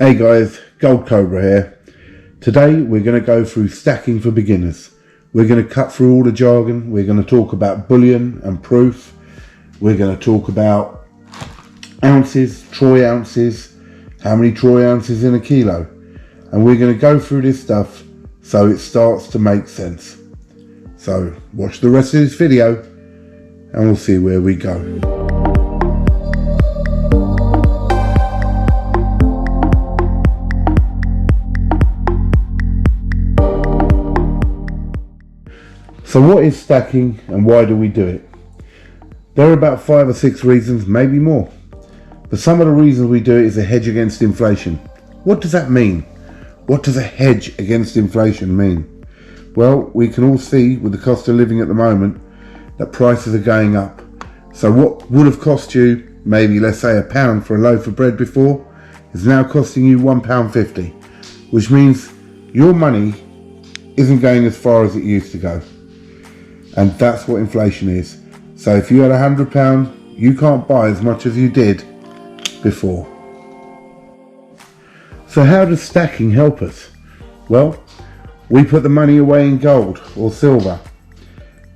Hey guys, Gold Cobra here. Today we're going to go through stacking for beginners. We're going to cut through all the jargon. We're going to talk about bullion and proof. We're going to talk about ounces, troy ounces, how many troy ounces in a kilo. And we're going to go through this stuff so it starts to make sense. So watch the rest of this video and we'll see where we go. So what is stacking and why do we do it? There are about 5 or 6 reasons, maybe more. But some of the reasons we do it is a hedge against inflation. What does that mean? What does a hedge against inflation mean? Well, we can all see with the cost of living at the moment that prices are going up. So what would have cost you maybe, let's say, £1 for a loaf of bread before is now costing you £1.50, which means your money isn't going as far as it used to go. And that's what inflation is. So if you had £100, you can't buy as much as you did before. So how does stacking help us? Well, we put the money away in gold or silver.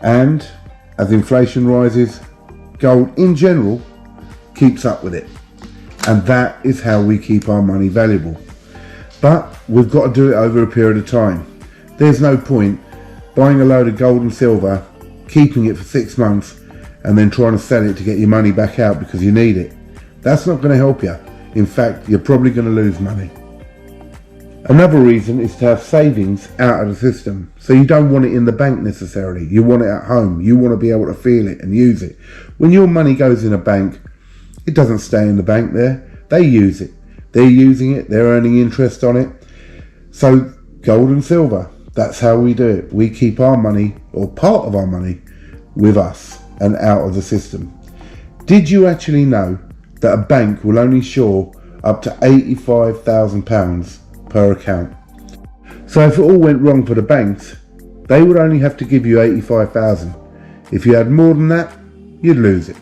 And as inflation rises, gold in general keeps up with it. And that is how we keep our money valuable. But we've got to do it over a period of time. There's no point buying a load of gold and silver, keeping it for 6 months, and then trying to sell it to get your money back out because you need it. That's not going to help you. In fact, you're probably going to lose money. Another reason is to have savings out of the system. So you don't want it in the bank necessarily. You want it at home. You want to be able to feel it and use it. When your money goes in a bank, it doesn't stay in the bank there. They use it. They're using it. They're earning interest on it. So gold and silver. That's how we do it. We keep our money, or part of our money, with us and out of the system. Did you actually know that a bank will only insure up to £85,000 per account? So if it all went wrong for the banks, they would only have to give you £85,000. If you had more than that, you'd lose it.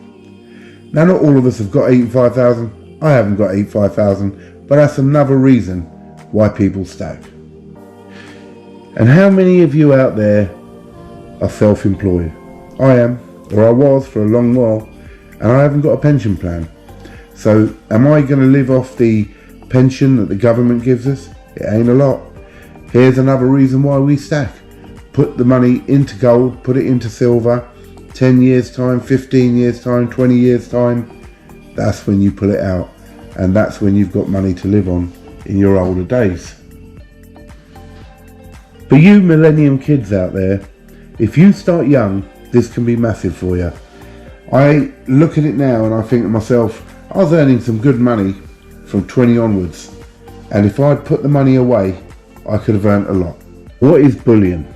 Now, not all of us have got £85,000. I haven't got £85,000, but that's another reason why people stack. And how many of you out there are self-employed? I am, or I was for a long while, and I haven't got a pension plan. So am I going to live off the pension that the government gives us? It ain't a lot. Here's another reason why we stack. Put the money into gold, put it into silver, 10 years time, 15 years time, 20 years time. That's when you pull it out, and that's when you've got money to live on in your older days. For you millennium kids out there, if you start young, this can be massive for you. I look at it now and I think to myself, I was earning some good money from 20 onwards, and if I'd put the money away, I could have earned a lot. What is bullion?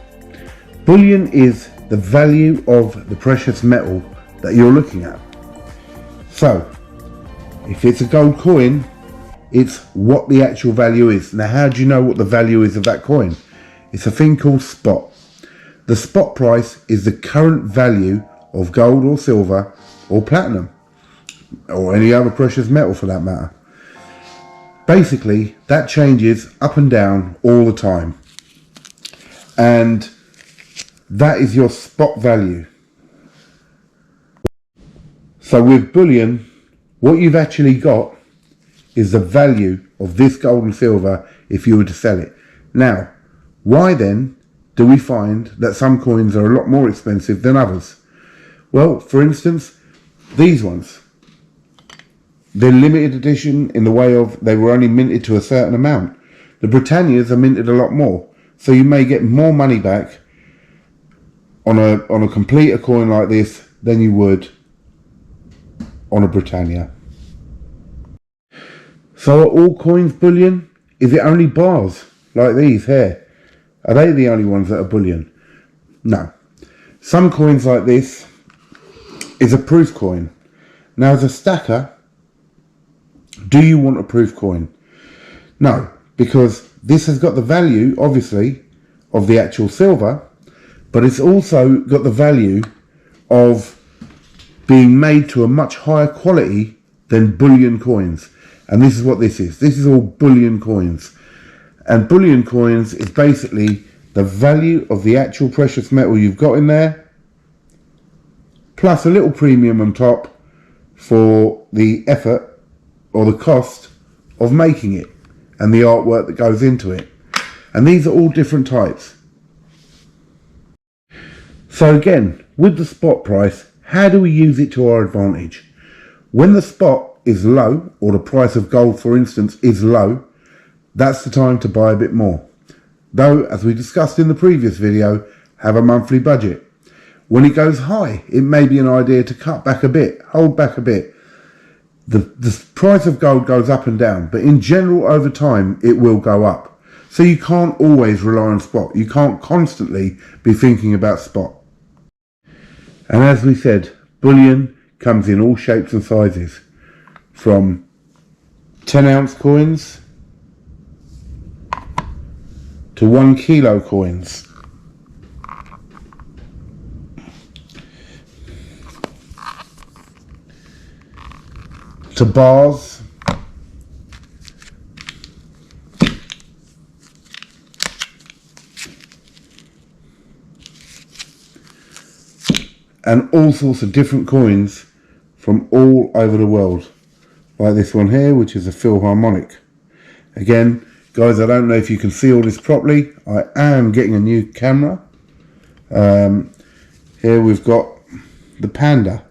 Bullion is the value of the precious metal that you're looking at. So, if it's a gold coin, it's what the actual value is. Now, how do you know what the value is of that coin? It's a thing called spot. The spot price is the current value of gold or silver or platinum or any other precious metal for that matter. Basically, that changes up and down all the time. And that is your spot value. So with bullion, what you've actually got is the value of this gold and silver if you were to sell it. Now, why then do we find that some coins are a lot more expensive than others? Well, for instance, these ones. They're limited edition in the way of they were only minted to a certain amount. The Britannias are minted a lot more. So you may get more money back on a complete coin like this than you would on a Britannia. So are all coins bullion? Is it only bars like these here? Are they the only ones that are bullion? No. Some coins like this is a proof coin. Now, as a stacker, do you want a proof coin? No, because this has got the value, obviously, of the actual silver, but it's also got the value of being made to a much higher quality than bullion coins. And this is what this is. This is all bullion coins. And bullion coins is basically the value of the actual precious metal you've got in there, plus a little premium on top for the effort or the cost of making it and the artwork that goes into it. And these are all different types. So again, with the spot price, how do we use it to our advantage? When the spot is low, or the price of gold, for instance, is low, that's the time to buy a bit more. Though, as we discussed in the previous video, have a monthly budget. When it goes high, it may be an idea to cut back a bit, hold back a bit. The price of gold goes up and down, but in general, over time, it will go up. So you can't always rely on spot. You can't constantly be thinking about spot. And as we said, bullion comes in all shapes and sizes, from 10-ounce coins to 1 kilo coins. To bars, and all sorts of different coins from all over the world, like this one here, which is a Philharmonic. Again, guys, I don't know if you can see all this properly. I am getting a new camera. Here we've got the Panda,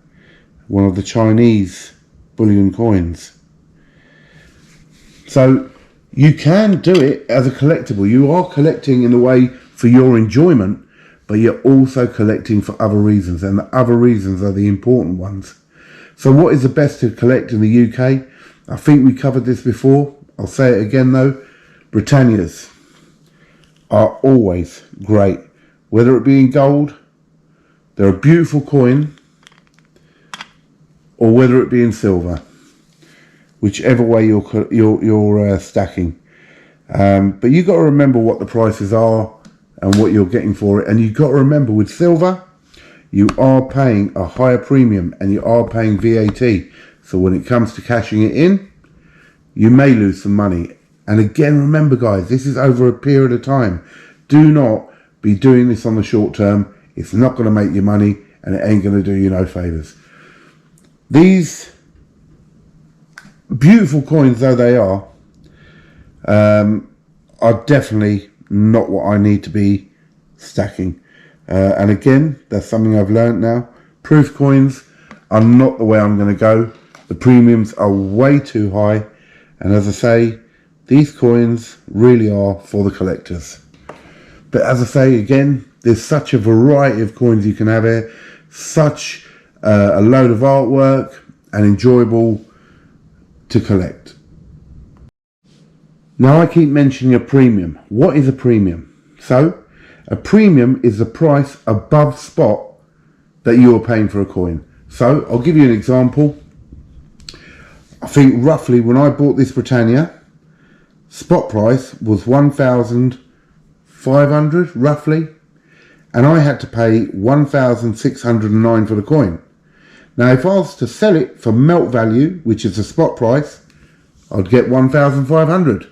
one of the Chinese bullion coins. So you can do it as a collectible. You are collecting in a way for your enjoyment, but you're also collecting for other reasons, and the other reasons are the important ones. So what is the best to collect in the UK? I think we covered this before. I'll say it again though. Britannias are always great, whether it be in gold, they're a beautiful coin, or whether it be in silver, whichever way you're stacking. But you've got to remember what the prices are and what you're getting for it. And you've got to remember, with silver, you are paying a higher premium and you are paying VAT. So when it comes to cashing it in, you may lose some money. And again, remember guys, this is over a period of time. Do not be doing this on the short term. It's not going to make you money, and it ain't going to do you no favours. These beautiful coins though they are definitely not what I need to be stacking. And again, that's something I've learned now. Proof coins are not the way I'm going to go. The premiums are way too high. And as I say, these coins really are for the collectors. But as I say again, there's such a variety of coins you can have here. Such a load of artwork and enjoyable to collect. Now I keep mentioning a premium. What is a premium? So a premium is the price above spot that you are paying for a coin. So I'll give you an example. I think roughly when I bought this Britannia, spot price was 1,500 roughly, and I had to pay 1,609 for the coin. Now if I was to sell it for melt value, which is the spot price, I'd get 1,500.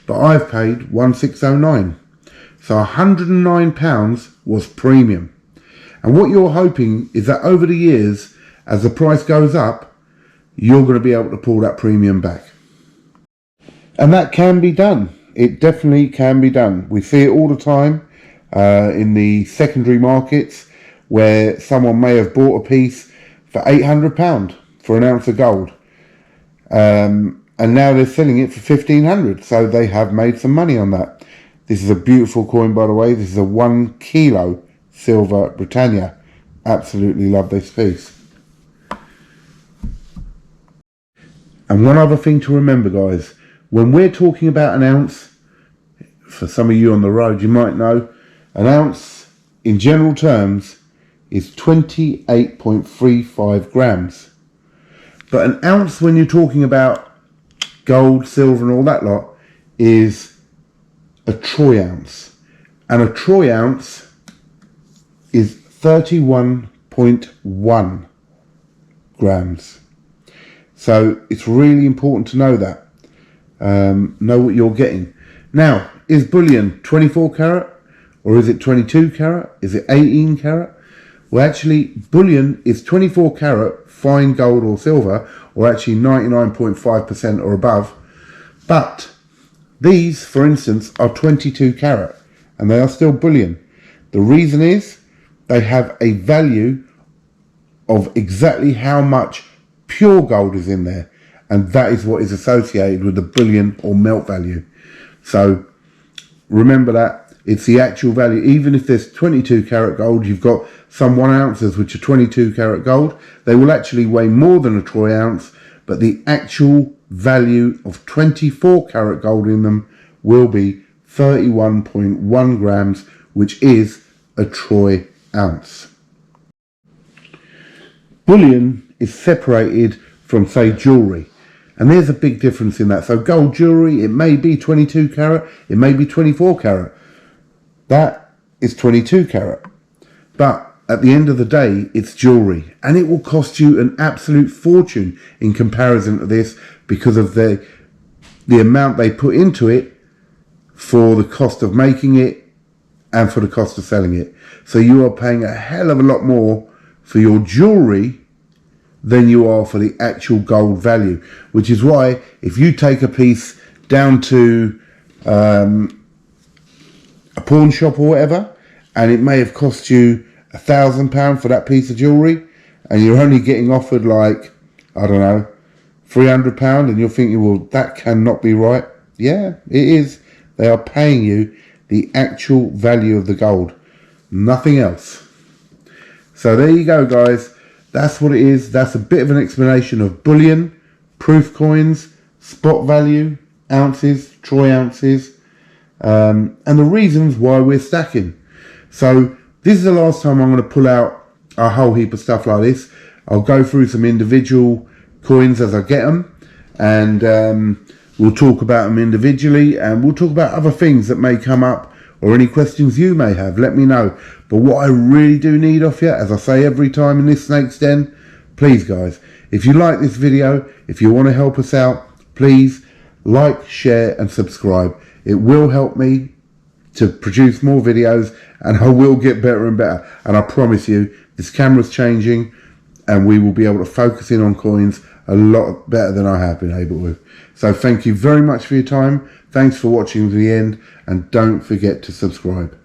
But I've paid 1,609. So £109 was premium. And what you're hoping is that over the years, as the price goes up, you're going to be able to pull that premium back. And that can be done. It definitely can be done. We see it all the time in the secondary markets, where someone may have bought a piece for £800 for an ounce of gold. And now they're selling it for £1,500. So they have made some money on that. This is a beautiful coin, by the way. This is a 1 kilo silver Britannia. Absolutely love this piece. And one other thing to remember, guys, when we're talking about an ounce, for some of you on the road, you might know, an ounce in general terms is 28.35 grams. But an ounce, when you're talking about gold, silver and all that lot, is a troy ounce. And a troy ounce is 31.1 grams. So it's really important to know that. Know what you're getting. Now, is bullion 24 carat or is it 22 carat? Is it 18 carat? Well, actually, bullion is 24 carat fine gold or silver, or actually 99.5% or above. But these, for instance, are 22 carat and they are still bullion. The reason is they have a value of exactly how much pure gold is in there, and that is what is associated with the bullion or melt value. So remember that it's the actual value. Even if there's 22 carat gold, you've got some 1 ounces which are 22 carat gold. They will actually weigh more than a troy ounce, but the actual value of 24 carat gold in them will be 31.1 grams, which is a troy ounce. Bullion is separated from, say, jewellery, and there's a big difference in that. So gold jewellery, it may be 22 carat, it may be 24 carat. That is 22 carat. But at the end of the day, it's jewellery, and it will cost you an absolute fortune in comparison to this, because of the amount they put into it for the cost of making it and for the cost of selling it. So you are paying a hell of a lot more for your jewellery than you are for the actual gold value, which is why if you take a piece down to a pawn shop or whatever, and it may have cost you £1,000 for that piece of jewellery, and you're only getting offered, like, I don't know, £300, and you're thinking, well, that cannot be right. Yeah, it is. They are paying you the actual value of the gold, nothing else. So there you go, guys. That's what it is. That's a bit of an explanation of bullion, proof coins, spot value, ounces, troy ounces, and the reasons why we're stacking. So this is the last time I'm going to pull out a whole heap of stuff like this. I'll go through some individual coins as I get them, and we'll talk about them individually, and we'll talk about other things that may come up, or any questions you may have. Let me know. But what I really do need off you, as I say every time in this Snake's Den, please guys, if you like this video, if you want to help us out, please like, share and subscribe. It will help me to produce more videos, and I will get better and better. And I promise you, this camera's changing, and we will be able to focus in on coins a lot better than I have been able to. So thank you very much for your time. Thanks for watching to the end, and don't forget to subscribe.